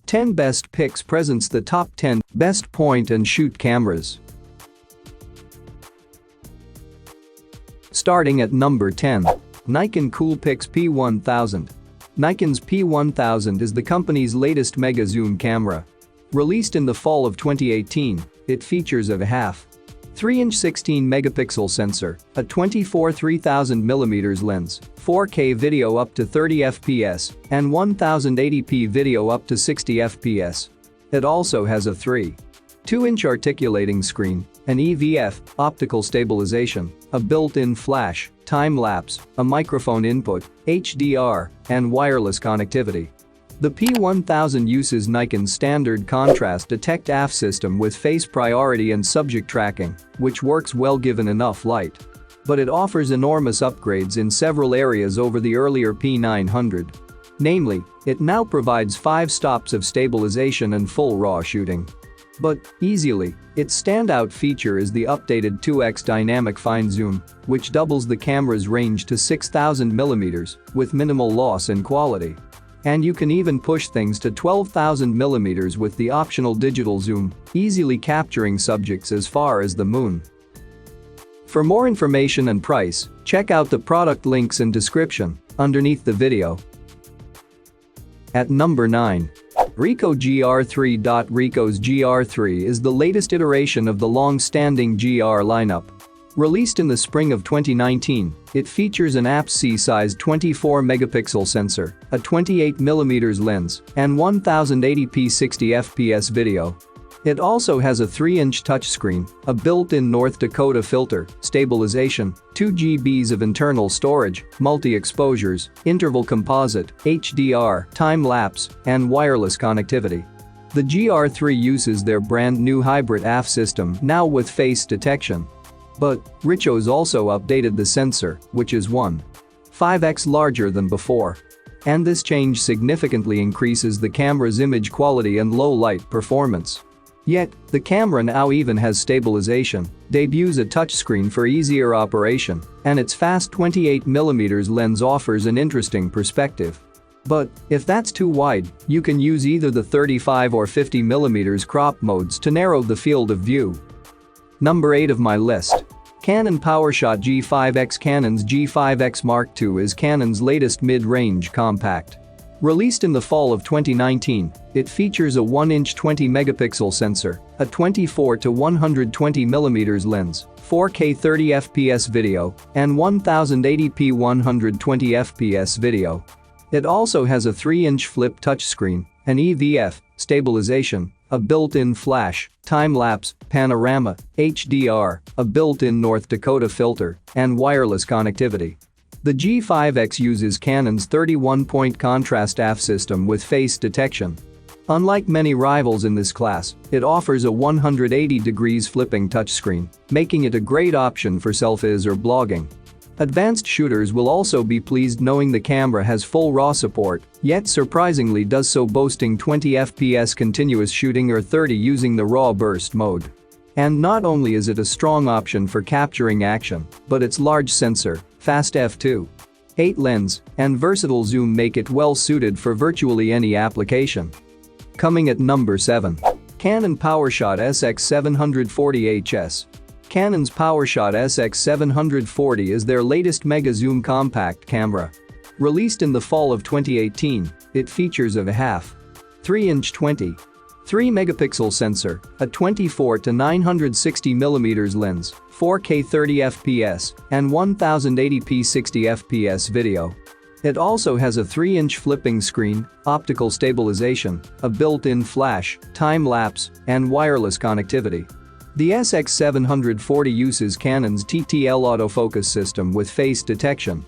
Ten Best Picks presents the top 10 best point-and-shoot cameras. Starting at number 10. Nikon Coolpix P1000. Nikon's P1000 is the company's latest mega zoom camera. Released in the fall of 2018, it features a 3-inch 16-megapixel sensor, a 24 3000mm lens, 4K video up to 30 fps, and 1080p video up to 60 fps. It also has a 3.2-inch articulating screen, an EVF, optical stabilization, a built-in flash, time-lapse, a microphone input, HDR, and wireless connectivity. The P1000 uses Nikon's standard contrast detect AF system with face priority and subject tracking, which works well given enough light. But it offers enormous upgrades in several areas over the earlier P900. Namely, it now provides 5 stops of stabilization and full RAW shooting. But, easily, its standout feature is the updated 2x dynamic fine zoom, which doubles the camera's range to 6000mm with minimal loss in quality. And you can even push things to 12,000mm with the optional digital zoom, easily capturing subjects as far as the moon. For more information and price, check out the product links in description underneath the video. At number 9. Ricoh GR3. Ricoh's GR3 is the latest iteration of the long-standing GR lineup. Released in the spring of 2019, it features an APS-C-sized 24-megapixel sensor, a 28mm lens, and 1080p 60 fps video. It also has a 3-inch touchscreen, a built-in North Dakota filter, stabilization, 2 GB of internal storage, multi-exposures, interval composite, HDR, time-lapse, and wireless connectivity. The GR3 uses their brand-new hybrid AF system now with face detection. But Ricoh's also updated the sensor, which is 1.5x larger than before. And this change significantly increases the camera's image quality and low-light performance. Yet, the camera now even has stabilization, debuts a touchscreen for easier operation, and its fast 28mm lens offers an interesting perspective. But, if that's too wide, you can use either the 35 or 50mm crop modes to narrow the field of view. Number 8 of my list. Canon PowerShot G5X. Canon's G5X Mark II is Canon's latest mid-range compact. Released in the fall of 2019, it features a 1-inch 20-megapixel sensor, a 24 to 120mm lens, 4K 30 fps video, and 1080p 120 fps video. It also has a 3-inch flip touchscreen, an EVF, stabilization, a built-in flash, time-lapse, panorama, HDR, a built-in North Dakota filter, and wireless connectivity. The G5X uses Canon's 31-point contrast AF system with face detection. Unlike many rivals in this class, it offers a 180 degrees flipping touchscreen, making it a great option for selfies or blogging. Advanced shooters will also be pleased knowing the camera has full RAW support, yet surprisingly does so boasting 20 fps continuous shooting or 30 using the RAW burst mode. And not only is it a strong option for capturing action, but its large sensor, fast f2.8 lens, and versatile zoom make it well suited for virtually any application. Coming at number 7. Canon PowerShot SX740HS. Canon's PowerShot SX740 is their latest mega zoom compact camera. Released in the fall of 2018, it features a 3-inch 23-megapixel sensor, a 24 to 960mm lens, 4K 30 fps, and 1080p 60 fps video. It also has a 3-inch flipping screen, optical stabilization, a built-in flash, time-lapse, and wireless connectivity. The SX740 uses Canon's TTL autofocus system with face detection.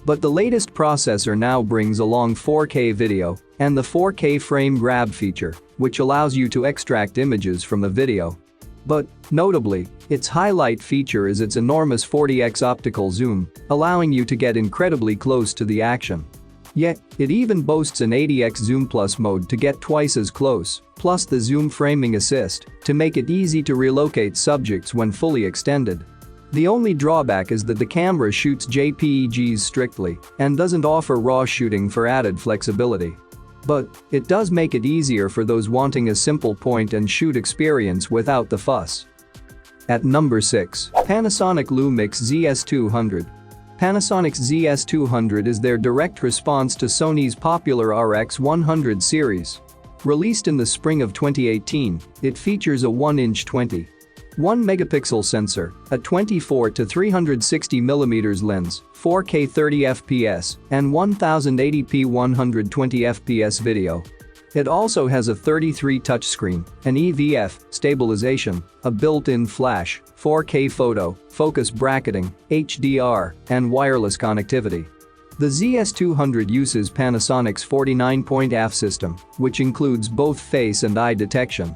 But the latest processor now brings along 4K video and the 4K frame grab feature, which allows you to extract images from the video. But, notably, its highlight feature is its enormous 40x optical zoom, allowing you to get incredibly close to the action. Yet, it even boasts an 80x zoom plus mode to get twice as close, plus the zoom framing assist to make it easy to relocate subjects when fully extended. The only drawback is that the camera shoots JPEGs strictly and doesn't offer RAW shooting for added flexibility. But it does make it easier for those wanting a simple point-and-shoot experience without the fuss. At number 6, Panasonic Lumix ZS200. Panasonic's ZS200 is their direct response to Sony's popular RX100 series. Released in the spring of 2018, it features a 1-inch 21-megapixel sensor, a 24 to 360mm lens, 4K 30fps, and 1080p 120fps video. It also has a 33 touchscreen, an EVF, stabilization, a built-in flash, 4K photo, focus bracketing, HDR, and wireless connectivity. The ZS200 uses Panasonic's 49-point AF system, which includes both face and eye detection.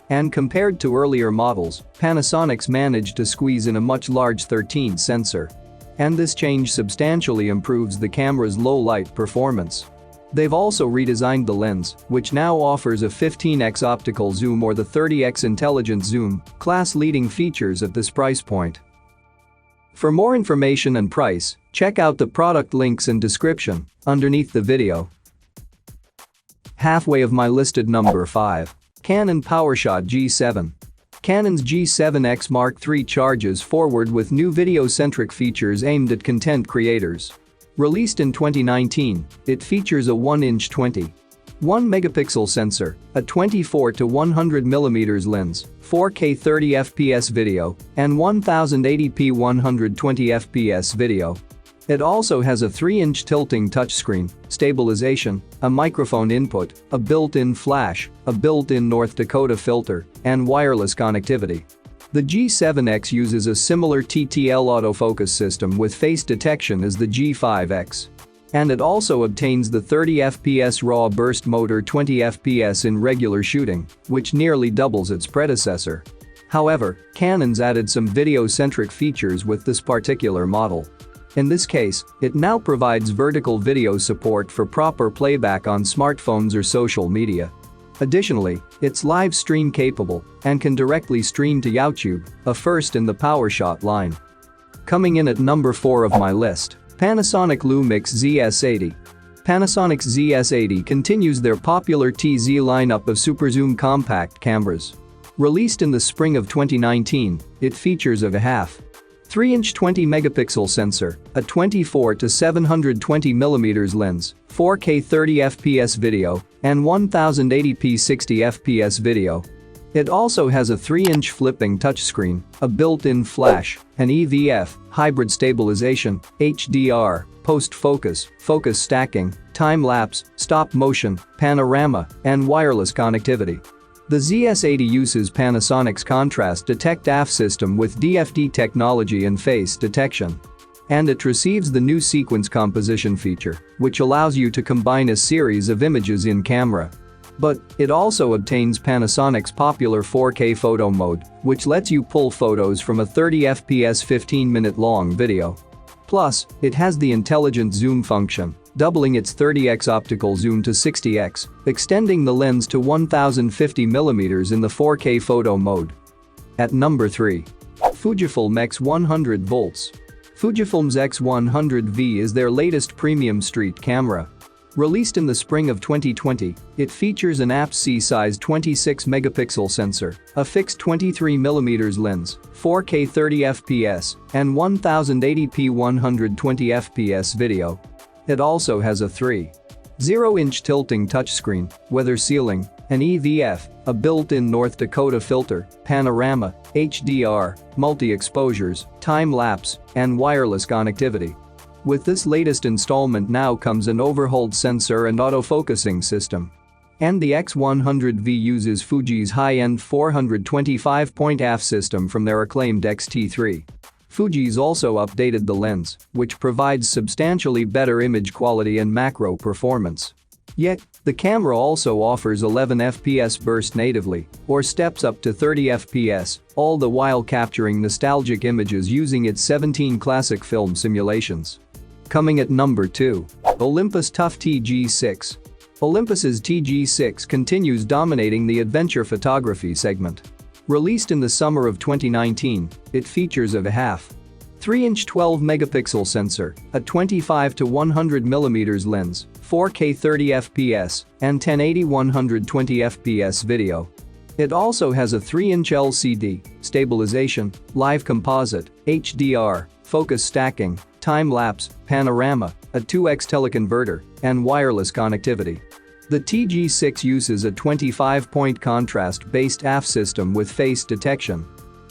And compared to earlier models, Panasonic's managed to squeeze in a much large 13 sensor. And this change substantially improves the camera's low-light performance. They've also redesigned the lens, which now offers a 15x optical zoom or the 30x intelligent zoom, class-leading features at this price point. For more information and price, check out the product links in description underneath the video. Halfway of my listed number 5. Canon PowerShot G7. Canon's G7X Mark III charges forward with new video-centric features aimed at content creators. Released in 2019, it features a 1-inch 21-megapixel sensor, a 24 to 100mm lens, 4K 30fps video, and 1080p 120fps video. It also has a 3-inch tilting touchscreen, stabilization, a microphone input, a built-in flash, a built-in North Dakota filter, and wireless connectivity. The G7X uses a similar TTL autofocus system with face detection as the G5X. And it also obtains the 30fps RAW burst mode or 20fps in regular shooting, which nearly doubles its predecessor. However, Canon's added some video-centric features with this particular model. In this case, it now provides vertical video support for proper playback on smartphones or social media. Additionally, it's live stream capable and can directly stream to YouTube, a first in the PowerShot line. Coming in at number 4 of my list, Panasonic Lumix ZS80. Panasonic's ZS80 continues their popular TZ lineup of super zoom compact cameras. Released in the spring of 2019, it features a 3-inch 20-megapixel sensor, a 24 to 720mm lens, 4K 30fps video, and 1080p 60fps video. It also has a 3-inch flipping touchscreen, a built-in flash, an EVF, hybrid stabilization, HDR, post-focus, focus stacking, time-lapse, stop-motion, panorama, and wireless connectivity. The ZS80 uses Panasonic's Contrast Detect AF system with DFD technology and face detection. And it receives the new sequence composition feature, which allows you to combine a series of images in camera. But it also obtains Panasonic's popular 4K photo mode, which lets you pull photos from a 30fps 15-minute long video. Plus, it has the intelligent zoom function, doubling its 30x optical zoom to 60x, extending the lens to 1050mm in the 4K photo mode. At number 3. Fujifilm X100V. Fujifilm's X100V is their latest premium street camera. Released in the spring of 2020, it features an APS-C-size 26-megapixel sensor, a fixed 23mm lens, 4K 30fps, and 1080p 120fps video. It also has a 3.0-inch tilting touchscreen, weather sealing, an EVF, a built-in North Dakota filter, panorama, HDR, multi-exposures, time-lapse, and wireless connectivity. With this latest installment now comes an overhauled sensor and autofocusing system. And the X100V uses Fuji's high-end 425-point AF system from their acclaimed X-T3. Fuji's also updated the lens, which provides substantially better image quality and macro performance. Yet, the camera also offers 11 fps burst natively, or steps up to 30 fps, all the while capturing nostalgic images using its 17 classic film simulations. Coming at number 2. Olympus TG6. Olympus's TG6 continues dominating the adventure photography segment. Released in the summer of 2019, it features a 3-inch 12-megapixel sensor, a 25 to 100 mm lens, 4K 30 fps, and 1080 120 fps video. It also has a 3-inch LCD, stabilization, live composite, HDR, focus stacking, time-lapse, panorama, a 2x teleconverter, and wireless connectivity. The TG6 uses a 25-point contrast-based AF system with face detection.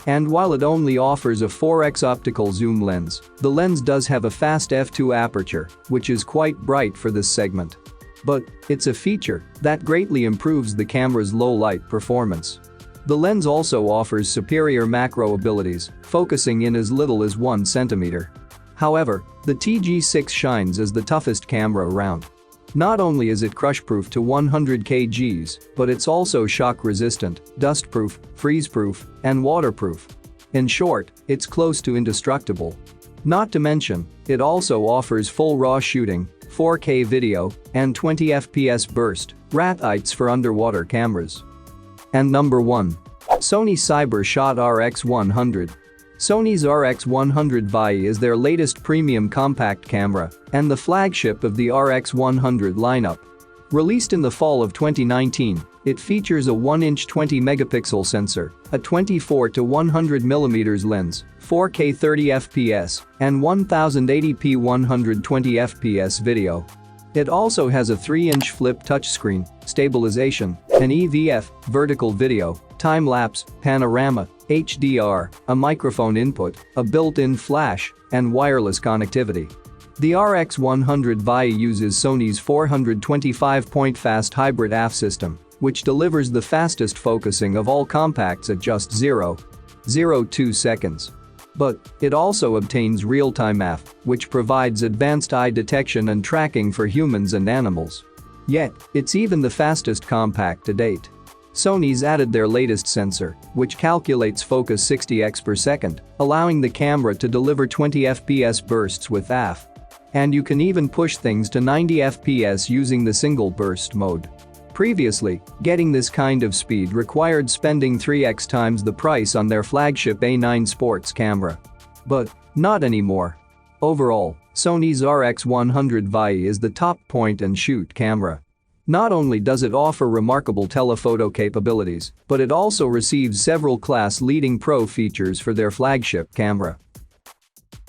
And while it only offers a 4x optical zoom lens, the lens does have a fast f2 aperture, which is quite bright for this segment. But it's a feature that greatly improves the camera's low-light performance. The lens also offers superior macro abilities, focusing in as little as 1 centimeter. However, the TG6 shines as the toughest camera around. Not only is it crush-proof to 100 kgs, but it's also shock-resistant, dust-proof, freeze-proof, and waterproof. In short, it's close to indestructible. Not to mention, it also offers full RAW shooting, 4K video, and 20 fps burst, RAW for underwater cameras. And number 1. Sony PowerShot RX100. Sony's RX100V is their latest premium compact camera and the flagship of the RX100 lineup. Released in the fall of 2019, it features a 1-inch 20-megapixel sensor, a 24 to 100 mm lens, 4K 30 fps, and 1080p 120 fps video. It also has a 3-inch flip touchscreen, stabilization, an EVF, vertical video, time-lapse, panorama, HDR, a microphone input, a built-in flash, and wireless connectivity. The RX100V uses Sony's 425-point fast hybrid AF system, which delivers the fastest focusing of all compacts at just 0.02 seconds. But it also obtains real-time AF, which provides advanced eye detection and tracking for humans and animals. Yet, it's even the fastest compact to date. Sony's added their latest sensor, which calculates focus 60x per second, allowing the camera to deliver 20 fps bursts with AF. And you can even push things to 90 fps using the single burst mode. Previously, getting this kind of speed required spending 3x times the price on their flagship A9 sports camera. But not anymore. Overall, Sony's RX100V is the top point-and-shoot camera. Not only does it offer remarkable telephoto capabilities, but it also receives several class-leading pro features for their flagship camera.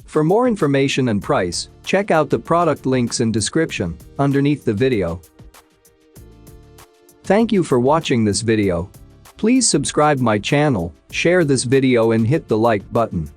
For more information and price, check out the product links in description underneath the video. Thank you for watching this video. Please subscribe my channel, share this video and hit the like button.